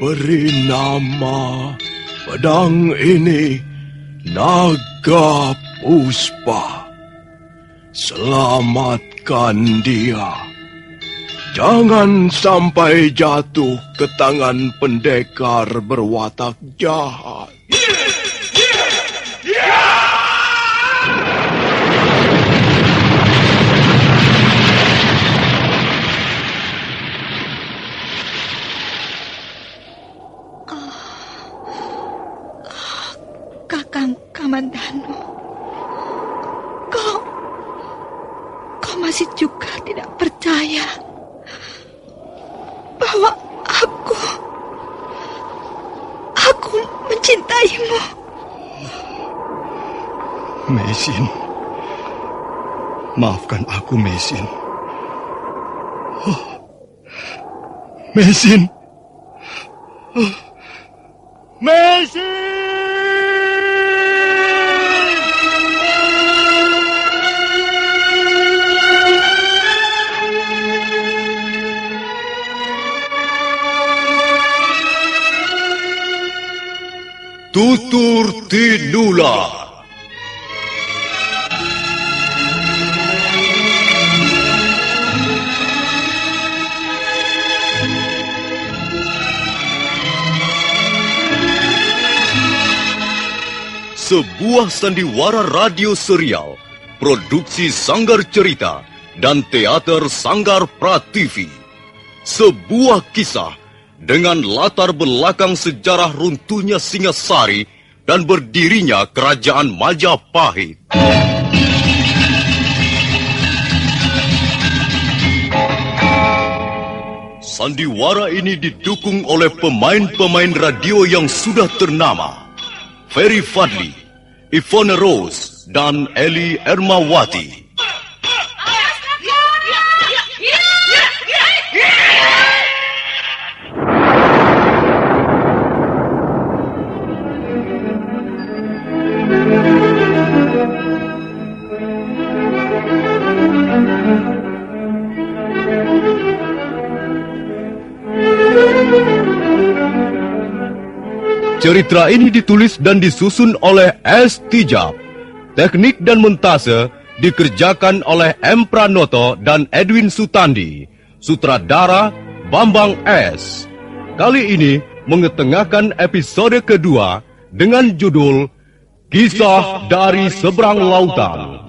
Beri nama pedang ini Naga Puspa. Selamatkan dia. Jangan sampai jatuh ke tangan pendekar berwatak jahat. Kakang Kamandanu, kau masih juga tidak percaya bahwa aku mencintaimu. Mesin, maafkan aku, Mesin. Mesin. Mesin! Tutur Tinula. Sebuah sandiwara radio serial, produksi Sanggar Cerita dan Teater Sanggar Prativi. Sebuah kisah dengan latar belakang sejarah runtuhnya Singasari dan berdirinya Kerajaan Majapahit. Sandiwara ini didukung oleh pemain-pemain radio yang sudah ternama. Ferry Fadli, Ivone Rose, dan Eli Ermawati. Cerita ini ditulis dan disusun oleh S. Tijab. Teknik dan montase dikerjakan oleh M. Pranoto dan Edwin Sutandi. Sutradara Bambang S. Kali ini mengetengahkan episode kedua dengan judul Kisah dari Seberang Lautan.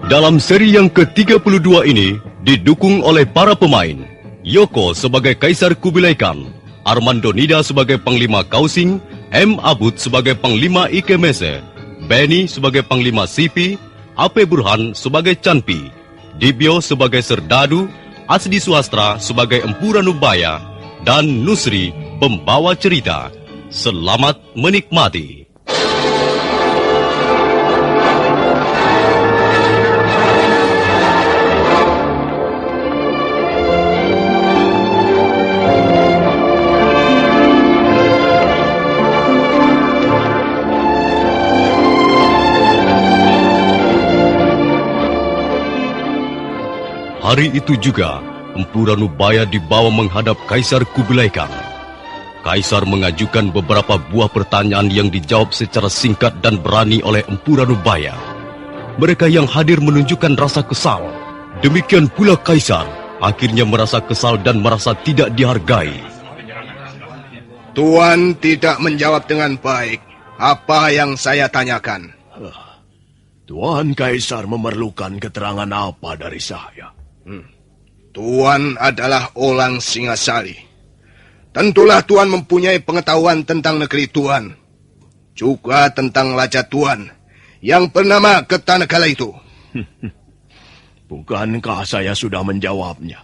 Dalam seri yang ke-32 ini didukung oleh para pemain. Yoko sebagai Kaisar Kubilai Khan, Armando Nida sebagai Panglima Kausing, M. Abud sebagai Panglima Ikemese, Benny sebagai Panglima Sipi, Ape Burhan sebagai Canpi, Dibyo sebagai Serdadu, Asdi Suhastra sebagai Empu Ranubaya, dan Nusri pembawa cerita. Selamat menikmati. Hari itu juga, Empu Ranubaya dibawa menghadap Kaisar Kubilai Khan. Kaisar mengajukan beberapa buah pertanyaan yang dijawab secara singkat dan berani oleh Empu Ranubaya. Mereka yang hadir menunjukkan rasa kesal. Demikian pula Kaisar, akhirnya merasa kesal dan merasa tidak dihargai. Tuan tidak menjawab dengan baik apa yang saya tanyakan. Tuan Kaisar memerlukan keterangan apa dari saya? Tuan adalah orang Singasari. Tentulah Tuan mempunyai pengetahuan tentang negeri Tuan. Juga tentang raja Tuan yang bernama Kertanegara itu. Bukankah saya sudah menjawabnya?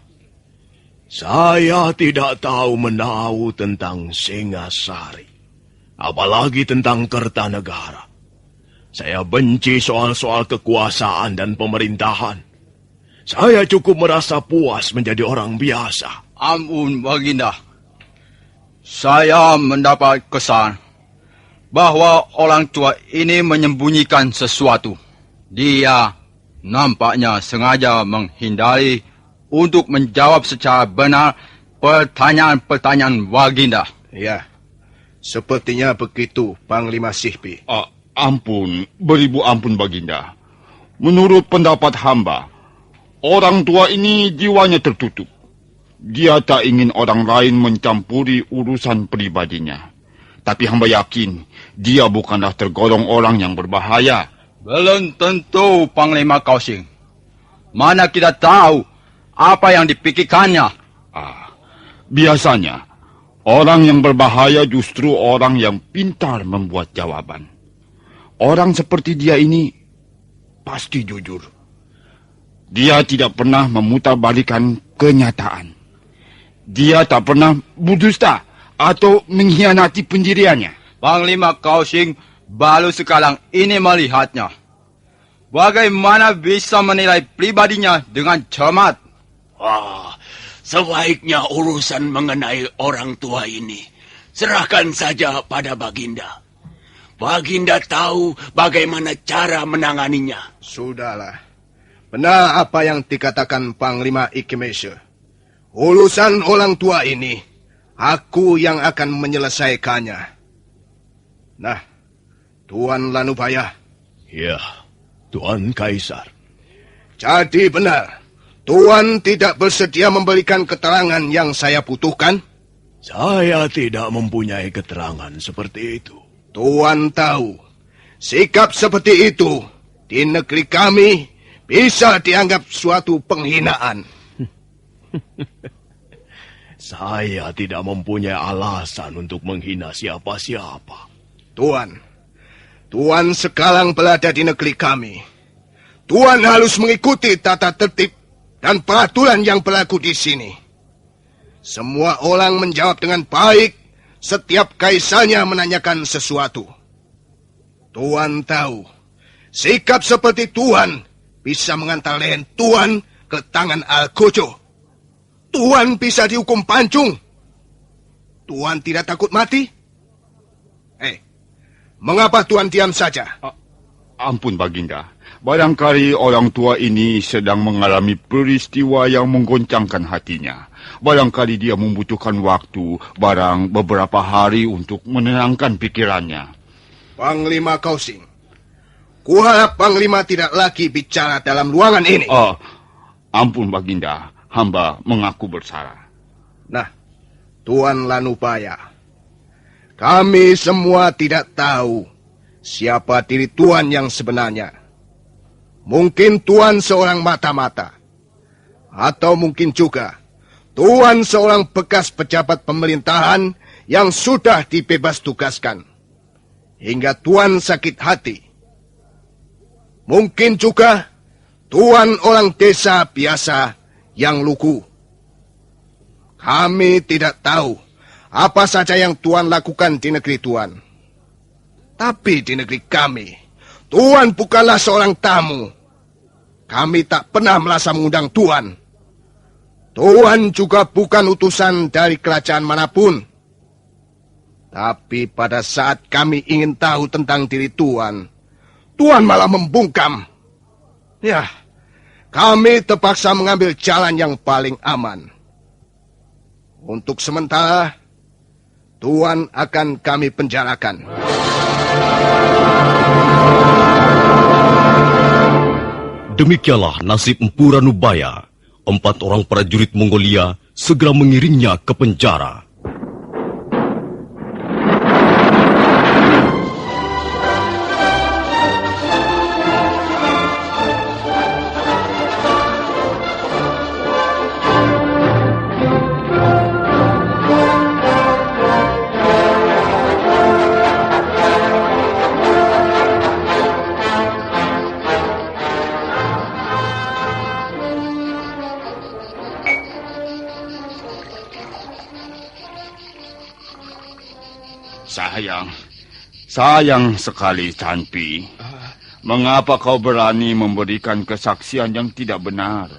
Saya tidak tahu menahu tentang Singasari. Apalagi tentang Kertanegara. Saya benci soal-soal kekuasaan dan pemerintahan. Saya cukup merasa puas menjadi orang biasa. Ampun, Baginda. Saya mendapat kesan bahwa orang tua ini menyembunyikan sesuatu. Dia nampaknya sengaja menghindari untuk menjawab secara benar pertanyaan-pertanyaan Baginda. Ya, sepertinya begitu, Panglima Sihpi. Ampun, beribu ampun Baginda. Menurut pendapat hamba, orang tua ini jiwanya tertutup. Dia tak ingin orang lain mencampuri urusan pribadinya. Tapi hamba yakin, dia bukanlah tergolong orang yang berbahaya. Belum tentu, Panglima Kausing. Mana kita tahu apa yang dipikirkannya. Biasanya, orang yang berbahaya justru orang yang pintar membuat jawaban. Orang seperti dia ini pasti jujur. Dia tidak pernah memutarbalikkan kenyataan. Dia tak pernah berdusta atau mengkhianati pendiriannya. Panglima Kausing baru sekarang ini melihatnya. Bagaimana bisa menilai pribadinya dengan cermat? Sebaiknya urusan mengenai orang tua ini serahkan saja pada Baginda. Baginda tahu bagaimana cara menanganinya. Sudahlah. Benar apa yang dikatakan Panglima Ikemese. Urusan orang tua ini, aku yang akan menyelesaikannya. Nah, Tuan Lanubaya. Ya, Tuan Kaisar. Jadi benar, Tuan tidak bersedia memberikan keterangan yang saya butuhkan? Saya tidak mempunyai keterangan seperti itu. Tuan tahu, sikap seperti itu di negeri kami bisa dianggap suatu penghinaan. Saya tidak mempunyai alasan untuk menghina siapa-siapa. Tuan sekarang berada di negeri kami. Tuan harus mengikuti tata tertib dan peraturan yang berlaku di sini. Semua orang menjawab dengan baik setiap kaisarnya menanyakan sesuatu. Tuan tahu, sikap seperti Tuan bisa mengantar leher Tuan ke tangan Algojo. Tuan bisa dihukum pancung. Tuan tidak takut mati? Mengapa Tuan diam saja? Ampun Baginda, barangkali orang tua ini sedang mengalami peristiwa yang menggoncangkan hatinya. Barangkali dia membutuhkan waktu, barang beberapa hari untuk menenangkan pikirannya. Panglima Kausing, kuharap Panglima tidak lagi bicara dalam ruangan ini. Ampun Baginda, hamba mengaku bersalah. Nah, Tuan Lanubaya, kami semua tidak tahu siapa diri Tuan yang sebenarnya. Mungkin Tuan seorang mata-mata. Atau mungkin juga Tuan seorang bekas pejabat pemerintahan yang sudah dibebas tugaskan. Hingga Tuan sakit hati. Mungkin juga Tuan orang desa biasa yang lugu. Kami tidak tahu apa saja yang Tuan lakukan di negeri Tuan. Tapi di negeri kami, Tuan bukanlah seorang tamu. Kami tak pernah merasa mengundang Tuan. Tuan juga bukan utusan dari kerajaan manapun. Tapi pada saat kami ingin tahu tentang diri Tuan, Tuan malah membungkam. Ya, kami terpaksa mengambil jalan yang paling aman. Untuk sementara, Tuan akan kami penjarakan. Demikianlah nasib Empu Ranubaya. 4 orang prajurit Mongolia segera mengiringnya ke penjara. Sayang sekali, Chanpi. Mengapa kau berani memberikan kesaksian yang tidak benar?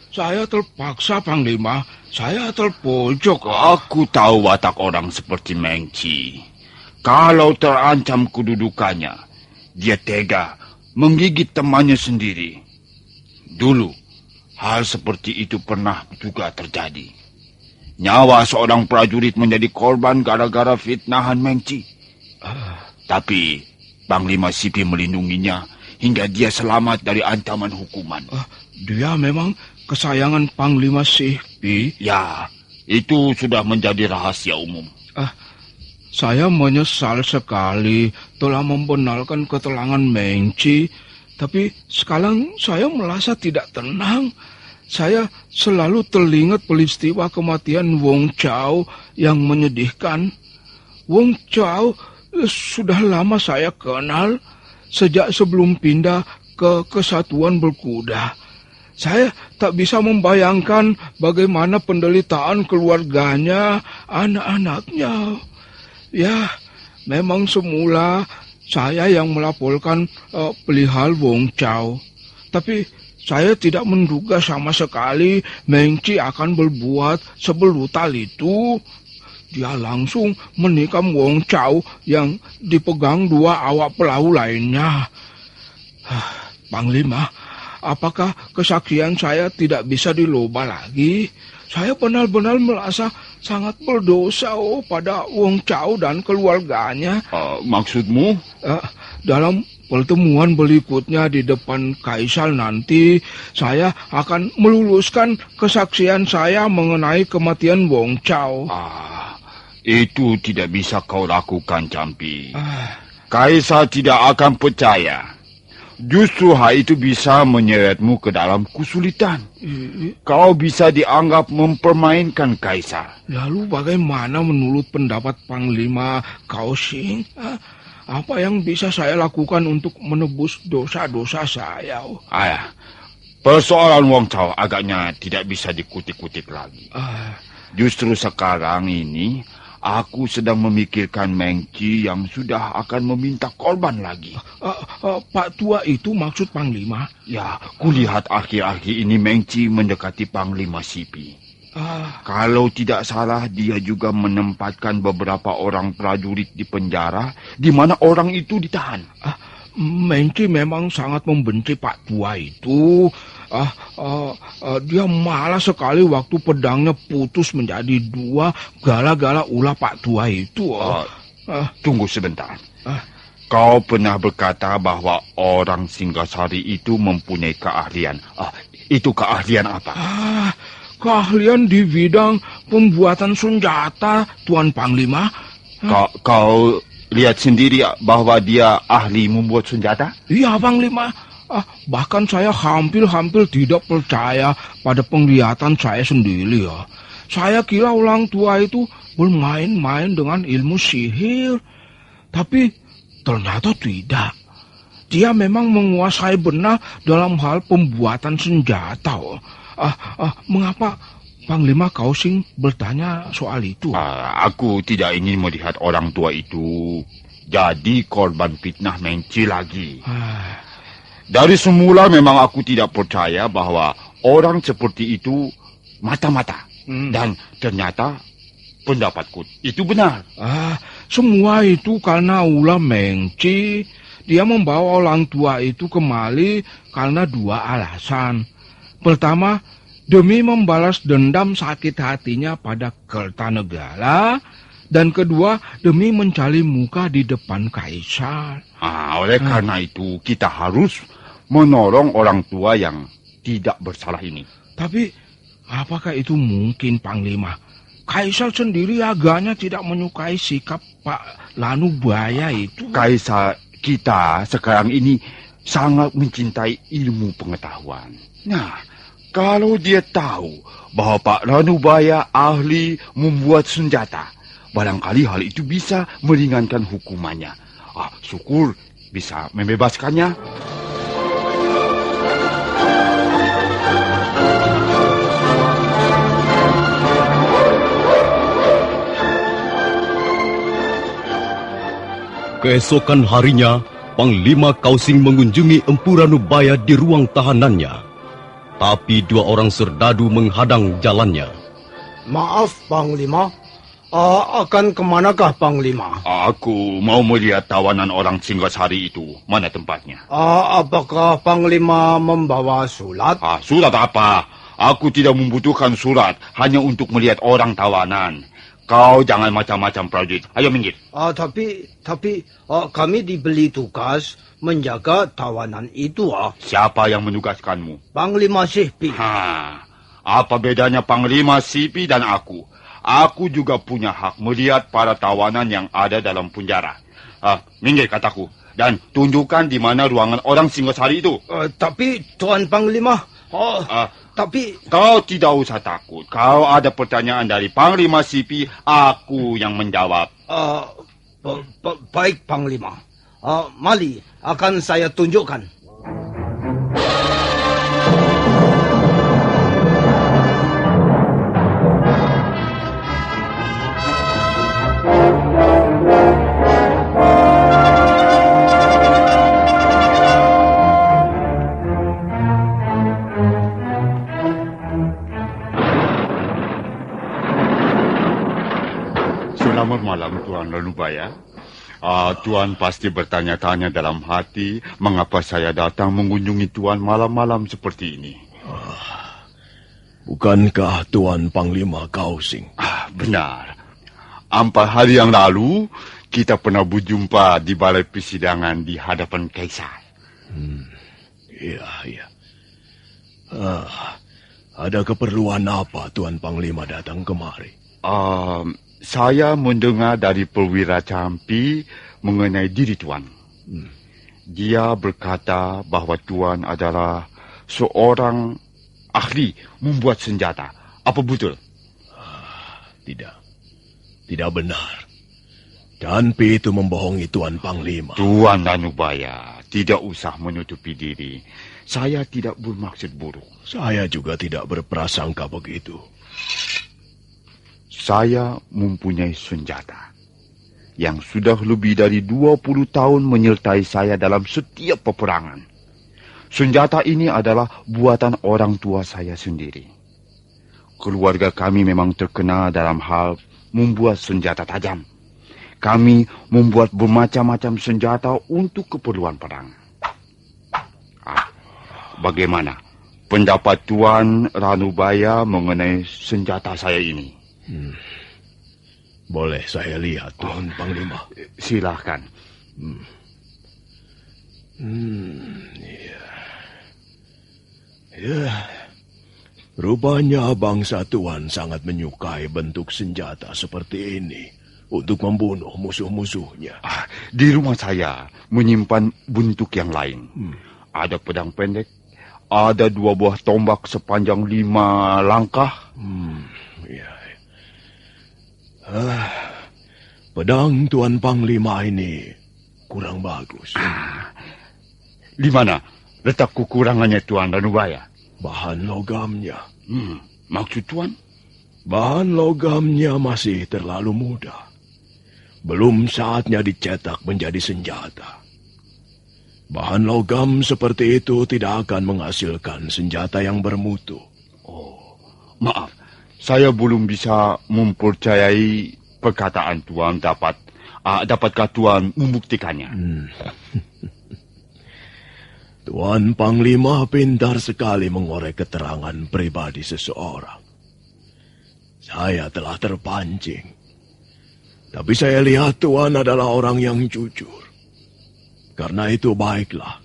Saya terpaksa, Panglima. Saya terpojok. Aku tahu watak orang seperti Mengci. Kalau terancam kedudukannya, dia tega menggigit temannya sendiri. Dulu, hal seperti itu pernah juga terjadi. Nyawa seorang prajurit menjadi korban gara-gara fitnahan Mengci. Tapi Panglima Sipi melindunginya hingga dia selamat dari ancaman hukuman. Dia memang kesayangan Panglima Sipi? Ya, itu sudah menjadi rahasia umum. Saya menyesal sekali telah membenarkan keterangan Mengci, tapi sekarang saya merasa tidak tenang. Saya selalu teringat peristiwa kematian Wong Chao yang menyedihkan. Wong Chao sudah lama saya kenal, sejak sebelum pindah ke Kesatuan Berkuda. Saya tak bisa membayangkan bagaimana penderitaan keluarganya, anak-anaknya. Ya, memang semula saya yang melaporkan perihal Wong Chao. Tapi saya tidak menduga sama sekali Mengci akan berbuat sebrutal itu. Dia langsung menikam Wong Chao yang dipegang dua awak perahu lainnya. Panglima, apakah kesaksian saya tidak bisa diloba lagi? Saya benar-benar merasa sangat berdosa pada Wong Chao dan keluarganya. Maksudmu? Dalam pertemuan berikutnya di depan Kaisar nanti, saya akan meluluskan kesaksian saya mengenai kematian Wong Chao. Itu tidak bisa kau lakukan, Campi. Kaisar tidak akan percaya. Justru hal itu bisa menyeretmu ke dalam kesulitan. Kau bisa dianggap mempermainkan Kaisar. Lalu bagaimana menurut pendapat Panglima Kaohsing? Apa yang bisa saya lakukan untuk menebus dosa-dosa saya? Persoalan Wong Chao agaknya tidak bisa dikutip-kutip lagi. Justru sekarang ini aku sedang memikirkan Mengci yang sudah akan meminta korban lagi. Pak Tua itu maksud Panglima? Ya, kulihat akhir-akhir ini Mengci mendekati Panglima Sipi. Kalau tidak salah, dia juga menempatkan beberapa orang prajurit di penjara, di mana orang itu ditahan. Mengci memang sangat membenci Pak Tua itu. Dia marah sekali waktu pedangnya putus menjadi dua gara-gara ulah Pak Tua itu. Tunggu sebentar. Kau pernah berkata bahwa orang Singgasari itu mempunyai keahlian. Itu keahlian apa? Keahlian di bidang pembuatan senjata, Tuan Panglima. Kau lihat sendiri bahwa dia ahli membuat senjata? Iya, Panglima. Bahkan saya hampir tidak percaya pada penglihatan saya sendiri. Saya kira orang tua itu bermain-main dengan ilmu sihir. Tapi ternyata tidak. Dia memang menguasai benar dalam hal pembuatan senjata. Mengapa Panglima Kaohsing bertanya soal itu? Aku tidak ingin melihat orang tua itu jadi korban fitnah Mengci lagi. Dari semula memang aku tidak percaya bahwa orang seperti itu mata-mata. Dan ternyata pendapatku itu benar. Semua itu karena ulah Mengci. Dia membawa orang tua itu kemari karena dua alasan. Pertama, demi membalas dendam sakit hatinya pada Kertanegara. Dan kedua, demi mencari muka di depan Kaisar. Oleh karena itu, kita harus menolong orang tua yang tidak bersalah ini. Tapi, apakah itu mungkin, Panglima? Kaisar sendiri agaknya tidak menyukai sikap Pak Lanubaya itu. Kaisar kita sekarang ini sangat mencintai ilmu pengetahuan. Nah, kalau dia tahu bahwa Pak Lanubaya ahli membuat senjata, barangkali hal itu bisa meringankan hukumannya. Syukur bisa membebaskannya. Keesokan harinya, Panglima Kaohsing mengunjungi Empu Ranubaya di ruang tahanannya. Tapi dua orang serdadu menghadang jalannya. Maaf, Panglima. Akan kemanakah Panglima? Aku mau melihat tawanan orang Singgasari itu. Mana tempatnya? Apakah Panglima membawa surat? Surat apa? Aku tidak membutuhkan surat. Hanya untuk melihat orang tawanan. Kau jangan macam-macam, prajurit. Ayo minggir. Tapi kami diberi tugas menjaga tawanan itu. Siapa yang menugaskanmu? Panglima Sipi. Apa bedanya Panglima Sipi dan aku? Aku juga punya hak melihat para tawanan yang ada dalam penjara. Minggir kataku. Dan tunjukkan di mana ruangan orang Singgasari itu. Tapi Tuan Panglima... Tapi... Kau tidak usah takut. Kau ada pertanyaan dari Panglima Sipi, aku yang menjawab. Baik, Panglima. Mari, akan saya tunjukkan. Selamat malam, Tuan Ranubaya. Tuan pasti bertanya-tanya dalam hati mengapa saya datang mengunjungi Tuan malam-malam seperti ini. Bukankah Tuan Panglima Kausing? Benar. 4 hari yang lalu, kita pernah berjumpa di balai persidangan di hadapan Kaisar. Iya. Ada keperluan apa Tuan Panglima datang kemari? Saya mendengar dari perwira Campi mengenai diri Tuan. Dia berkata bahwa Tuan adalah seorang ahli membuat senjata. Apa betul? Tidak benar. Campi itu membohongi Tuan Panglima. Tuan Ranubaya, tidak usah menutupi diri. Saya tidak bermaksud buruk. Saya juga tidak berprasangka begitu. Saya mempunyai senjata yang sudah lebih dari 20 tahun menyertai saya dalam setiap peperangan. Senjata ini adalah buatan orang tua saya sendiri. Keluarga kami memang terkenal dalam hal membuat senjata tajam. Kami membuat bermacam-macam senjata untuk keperluan perang. Bagaimana pendapat Tuan Ranubaya mengenai senjata saya ini? Boleh saya lihat, Tuan Panglima? Silahkan. Ya. Rupanya bangsa Tuan sangat menyukai bentuk senjata seperti ini untuk membunuh musuh-musuhnya. Di rumah saya menyimpan bentuk yang lain. Ada pedang pendek, ada 2 buah tombak sepanjang 5 langkah. Pedang Tuan Panglima ini kurang bagus. Di mana letak kekurangannya Tuan Ranubaya? Bahan logamnya. Maksud Tuan? Bahan logamnya masih terlalu muda. Belum saatnya dicetak menjadi senjata. Bahan logam seperti itu tidak akan menghasilkan senjata yang bermutu. Maaf, saya belum bisa mempercayai perkataan Tuan. Dapatkah Tuan membuktikannya? Tuan Panglima pintar sekali mengorek keterangan pribadi seseorang. Saya telah terpancing. Tapi saya lihat Tuan adalah orang yang jujur. Karena itu baiklah,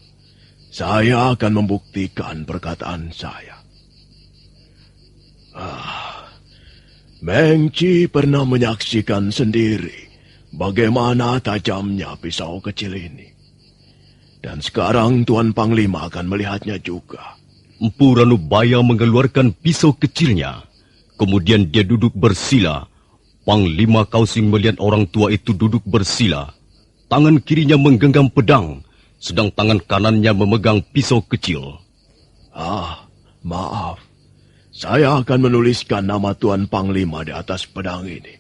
saya akan membuktikan perkataan saya. Mengci pernah menyaksikan sendiri bagaimana tajamnya pisau kecil ini. Dan sekarang Tuan Panglima akan melihatnya juga. Empu Ranubaya mengeluarkan pisau kecilnya. Kemudian dia duduk bersila. Panglima Kausing melihat orang tua itu duduk bersila. Tangan kirinya menggenggam pedang, sedang tangan kanannya memegang pisau kecil. Maaf. Saya akan menuliskan nama Tuan Panglima di atas pedang ini.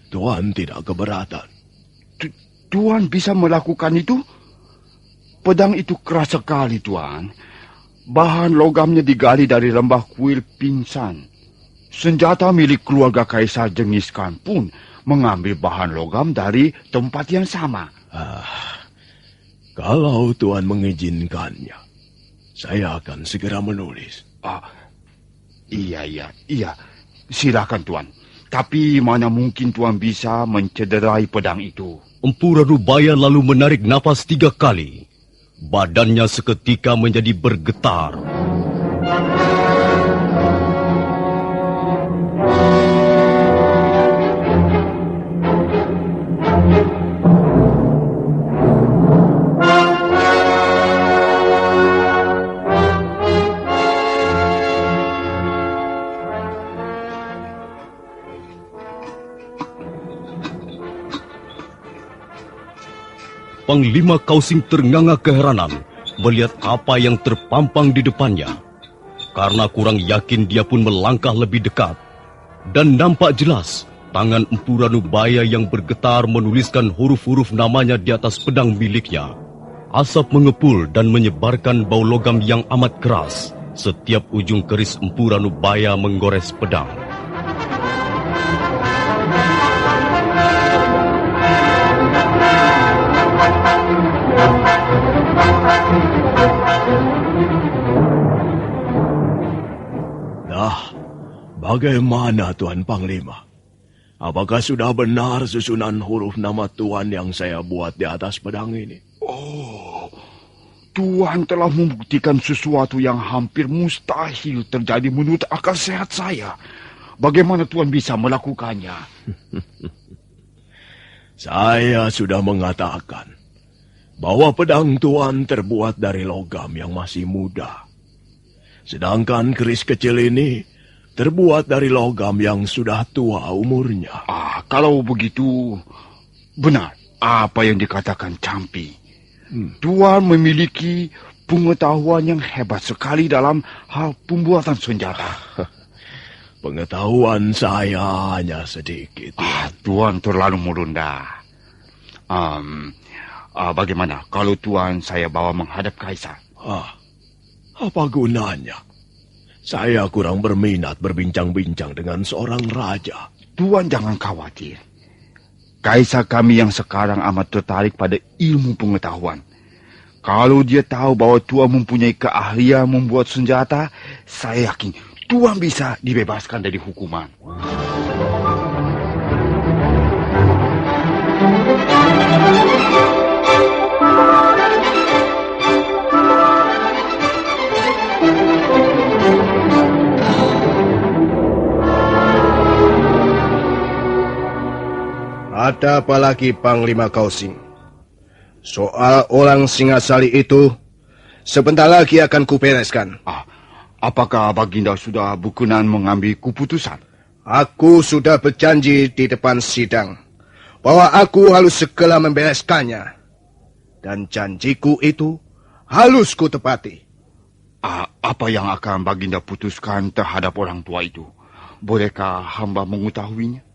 Tuan tidak keberatan. Tuan bisa melakukan itu? Pedang itu keras sekali, Tuan. Bahan logamnya digali dari lembah kuil pingsan. Senjata milik keluarga Kaisar Genghis Khan pun mengambil bahan logam dari tempat yang sama. Kalau Tuan mengizinkannya, saya akan segera menulis. Iya. Silakan Tuan. Tapi mana mungkin Tuan bisa mencederai pedang itu? Empu Ranubaya lalu menarik napas 3 kali. Badannya seketika menjadi bergetar. Panglima Kausing ternganga keheranan melihat apa yang terpampang di depannya. Karena kurang yakin, dia pun melangkah lebih dekat. Dan nampak jelas tangan Empu Ranubaya yang bergetar menuliskan huruf-huruf namanya di atas pedang miliknya. Asap mengepul dan menyebarkan bau logam yang amat keras. Setiap ujung keris Empu Ranubaya menggores pedang. Bagaimana Tuan Panglima? Apakah sudah benar susunan huruf nama Tuan yang saya buat di atas pedang ini? Tuan telah membuktikan sesuatu yang hampir mustahil terjadi menurut akal sehat saya. Bagaimana Tuan bisa melakukannya? Saya sudah mengatakan bahwa pedang Tuan terbuat dari logam yang masih muda. Sedangkan keris kecil ini terbuat dari logam yang sudah tua umurnya. Kalau begitu, benar apa yang dikatakan Campi. Tuan memiliki pengetahuan yang hebat sekali dalam hal pembuatan senjata. Pengetahuan saya hanya sedikit. Tuan terlalu merendah. Bagaimana kalau Tuan saya bawa menghadap Kaisar? Apa gunanya? Saya kurang berminat berbincang-bincang dengan seorang raja. Tuan jangan khawatir. Kaisar kami yang sekarang amat tertarik pada ilmu pengetahuan. Kalau dia tahu bahwa Tuan mempunyai keahlian membuat senjata, saya yakin Tuan bisa dibebaskan dari hukuman. Ada apa lagi, Panglima Kausing? Soal orang Singasali itu sebentar lagi akan kubereskan. Apakah Baginda sudah berkenan mengambil keputusan? Aku sudah berjanji di depan sidang bahwa aku harus segera membereskannya. Dan janjiku itu harus kutepati. Apa yang akan Baginda putuskan terhadap orang tua itu? Bolehkah hamba mengetahuinya?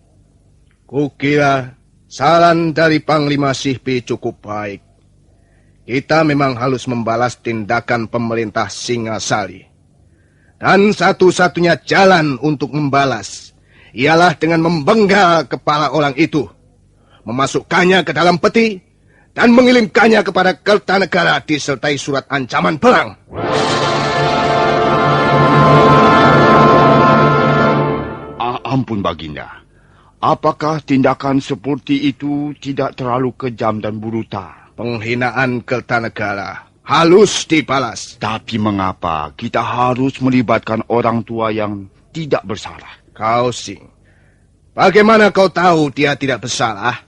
Kukira saran dari Panglima Sihpi cukup baik. Kita memang harus membalas tindakan pemerintah Singasali. Dan satu-satunya jalan untuk membalas ialah dengan membenggal kepala orang itu, memasukkannya ke dalam peti, dan mengirimkannya kepada Kertanegara disertai surat ancaman perang. Ampun Baginda. Apakah tindakan seperti itu tidak terlalu kejam dan brutal? Penghinaan Kertanegara halus dibalas. Tapi mengapa kita harus melibatkan orang tua yang tidak bersalah? Kausing, bagaimana kau tahu dia tidak bersalah?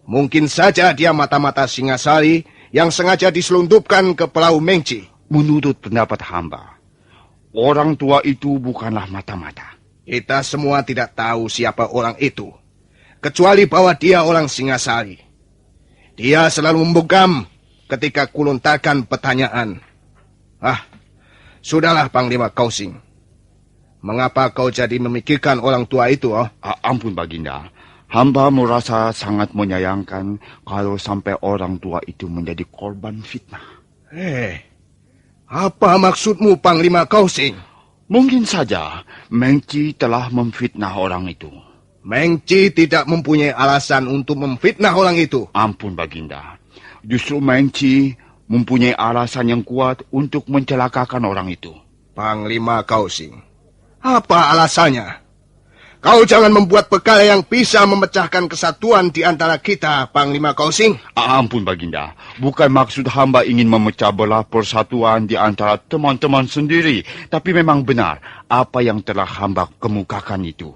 Mungkin saja dia mata-mata Singasali yang sengaja diselundupkan ke Pulau Mengci. Menurut pendapat hamba, orang tua itu bukanlah mata-mata. Kita semua tidak tahu siapa orang itu, kecuali bahwa dia orang Singasali. Dia selalu membungkam ketika kulontarkan pertanyaan. Sudahlah Panglima Kausing. Mengapa kau jadi memikirkan orang tua itu? Ampun Baginda, hamba merasa sangat menyayangkan kalau sampai orang tua itu menjadi korban fitnah. Apa maksudmu Panglima Kausing? Mungkin saja Mengci telah memfitnah orang itu. Mengci tidak mempunyai alasan untuk memfitnah orang itu. Ampun, Baginda. Justru Mengci mempunyai alasan yang kuat untuk mencelakakan orang itu. Panglima Kausing, apa alasannya? Kau jangan membuat perkara yang bisa memecahkan kesatuan di antara kita, Panglima Kausing. Ampun, Baginda. Bukan maksud hamba ingin memecah belah persatuan di antara teman-teman sendiri. Tapi memang benar apa yang telah hamba kemukakan itu.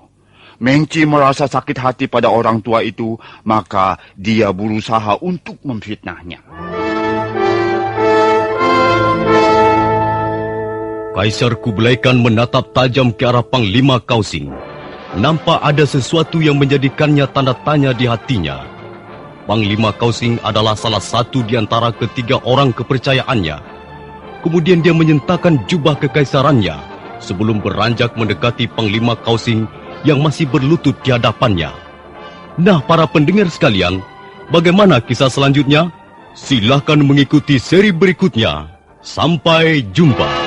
Mengci merasa sakit hati pada orang tua itu, maka dia berusaha untuk memfitnahnya. Kaisar Kublai Khan menatap tajam ke arah Panglima Kausing. Nampak ada sesuatu yang menjadikannya tanda tanya di hatinya. Panglima Kausing adalah salah satu di antara ketiga orang kepercayaannya. Kemudian dia menyentakkan jubah kekaisarannya sebelum beranjak mendekati Panglima Kausing yang masih berlutut di hadapannya. Nah, para pendengar sekalian, bagaimana kisah selanjutnya? Silahkan mengikuti seri berikutnya. Sampai jumpa.